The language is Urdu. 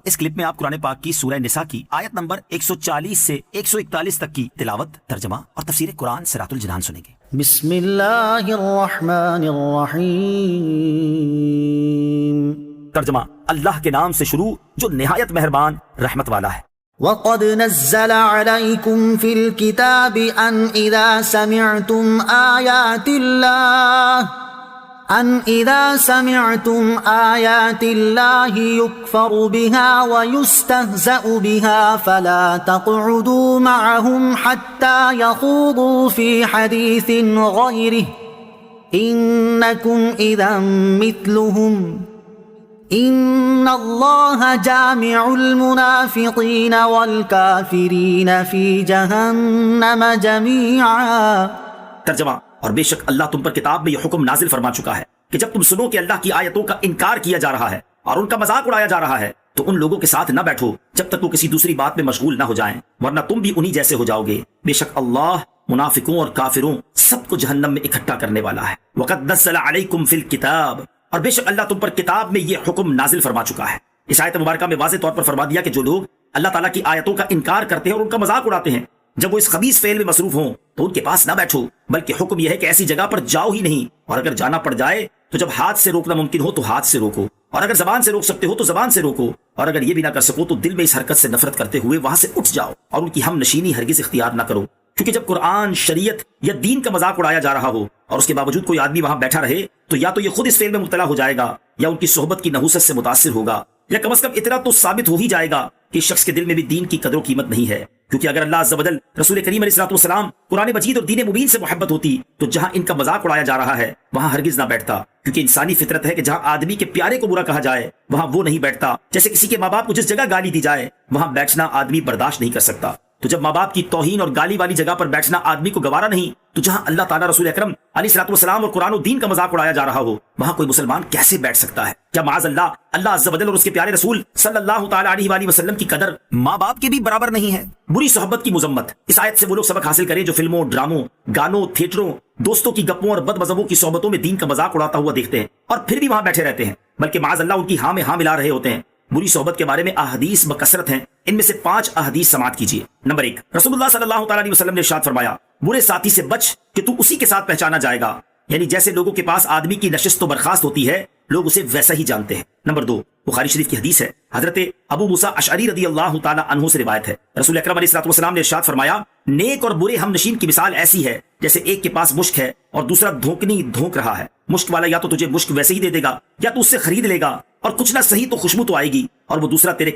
اس کلپ میں آپ قرآن پاک کی سورہ نساء کی آیت نمبر 140 سے 141 تک کی تلاوت، ترجمہ اور تفسیر قرآن صراط الجنان سنیں گے۔ بسم اللہ الرحمن الرحیم۔ ترجمہ، اللہ کے نام سے شروع جو نہایت مہربان رحمت والا ہے۔ وَقَدْ نَزَّلَ عَلَيْكُمْ فِي الْكِتَابِ أَنْ إِذَا سَمِعْتُمْ آيَاتِ اللَّهِ يُكْفَرُ بِهَا وَيُسْتَهْزَأُ بِهَا فَلَا تَقْعُدُوا مَعَهُمْ حَتَّى يَخُوضُوا فِي حَدِيثٍ غَيْرِهِ إِنَّكُمْ إِذًا مِثْلُهُمْ ان اللہ جامع المنافقین والکافرین فی جہنم جمیعا۔ ترجمہ، اور بے شک اللہ تم پر کتاب میں یہ حکم نازل فرما چکا ہے کہ جب تم سنو کہ اللہ کی آیتوں کا انکار کیا جا رہا ہے اور ان کا مذاق اڑایا جا رہا ہے تو ان لوگوں کے ساتھ نہ بیٹھو جب تک وہ کسی دوسری بات میں مشغول نہ ہو جائیں، ورنہ تم بھی انہی جیسے ہو جاؤ گے۔ بے شک اللہ منافقوں اور کافروں سب کو جہنم میں اکٹھا کرنے والا ہے۔ وَقَدْ نَزَّلَ عَلَيْكُمْ فِي الْكِتَابِ، اور بے شک اللہ تم پر کتاب میں یہ حکم نازل فرما چکا ہے۔ اس آیت مبارکہ میں واضح طور پر فرما دیا کہ جو لوگ اللہ تعالیٰ کی آیتوں کا انکار کرتے ہیں اور ان کا مذاق اڑاتے ہیں، جب وہ اس خبیث فعل میں مصروف ہوں تو ان کے پاس نہ بیٹھو، بلکہ حکم یہ ہے کہ ایسی جگہ پر جاؤ ہی نہیں، اور اگر جانا پڑ جائے تو جب ہاتھ سے روکنا ممکن ہو تو ہاتھ سے روکو، اور اگر زبان سے روک سکتے ہو تو زبان سے روکو، اور اگر یہ بھی نہ کر سکو تو دل میں اس حرکت سے نفرت کرتے ہوئے وہاں سے اٹھ جاؤ اور ان کی ہم نشینی ہرگز اختیار نہ کرو۔ کیونکہ جب قرآن، شریعت یا دین کا مذاق اڑایا جا رہا ہو اور اس کے باوجود کوئی آدمی وہاں بیٹھا رہے تو یا تو یہ خود اس فعل میں مبتلا ہو جائے گا یا ان کی صحبت کی نحوست سے متاثر ہوگا، یا کم از کم اتنا تو ثابت ہو ہی جائے گا کہ اس شخص کے دل میں بھی دین کی قدر و قیمت نہیں ہے۔ کیونکہ اگر اللہ عز و جل، رسول کریم علیہ الصلوۃ والسلام، قرآن مجید اور دین مبین سے محبت ہوتی تو جہاں ان کا مذاق اڑایا جا رہا ہے وہاں ہرگز نہ بیٹھتا، کیونکہ انسانی فطرت ہے کہ جہاں آدمی کے پیارے کو برا کہا جائے وہاں وہ نہیں بیٹھتا۔ جیسے کسی کے ماں باپ کو جس جگہ گالی دی جائے وہاں بیٹھنا آدمی برداشت نہیں کر سکتا، تو جب ماں باپ کی توہین اور گالی والی جگہ پر بیٹھنا آدمی کو گوارا نہیں تو جہاں اللہ تعالیٰ، رسول اکرم علیہ الصلوۃ والسلام اور قرآن و دین کا مذاق اڑایا جا رہا ہو وہاں کوئی مسلمان کیسے بیٹھ سکتا ہے؟ کیا معاذ اللہ اللہ عز و جل اور اس کے پیارے رسول صلی اللہ تعالیٰ علیہ وآلہ وسلم کی قدر ماں باپ کے بھی برابر نہیں ہے؟ بری صحبت کی مذمت، اس آیت سے وہ لوگ سبق حاصل کریں جو فلموں، ڈراموں، گانوں، تھیٹروں، دوستوں کی گپوں اور بد مذہبوں کی صحبتوں میں دین کا مذاق اڑاتا ہوا دیکھتے ہیں اور پھر بھی وہاں بیٹھے رہتے ہیں، بلکہ معاذ اللہ ان کی ہاں میں ہاں ملا رہے ہوتے ہیں۔ بری صحبت کے بارے میں احادیث بکثرت ہیں، ان میں سے 5 احادیث سماعت کیجیے۔ نمبر 1، رسول اللہ صلی اللہ تعالیٰ علیہ وسلم نے ارشاد فرمایا، برے ساتھی سے بچ کہ تو اسی کے ساتھ پہچانا جائے گا، یعنی جیسے لوگوں کے پاس آدمی کی نشست و برخاست ہوتی ہے لوگ اسے ویسا ہی جانتے ہیں۔ نمبر 2، بخاری شریف کی حدیث ہے، حضرت ابو موسیٰ اشعری رضی اللہ تعالیٰ عنہ سے روایت ہے، رسول اکرم علیہ الصلوۃ والسلام نے ارشاد فرمایا، نیک اور برے ہم نشین کی مثال ایسی ہے جیسے ایک کے پاس مشک ہے اور دوسرا دھوکنی دھونک رہا ہے۔ مشک والا یا تو تجھے مشک ویسے ہی دے دے گا یا تو اس سے خرید لے گا، اور کچھ نہ صحیح تو خوشبو تو آئے گی، اور وہ دوسرا تیرے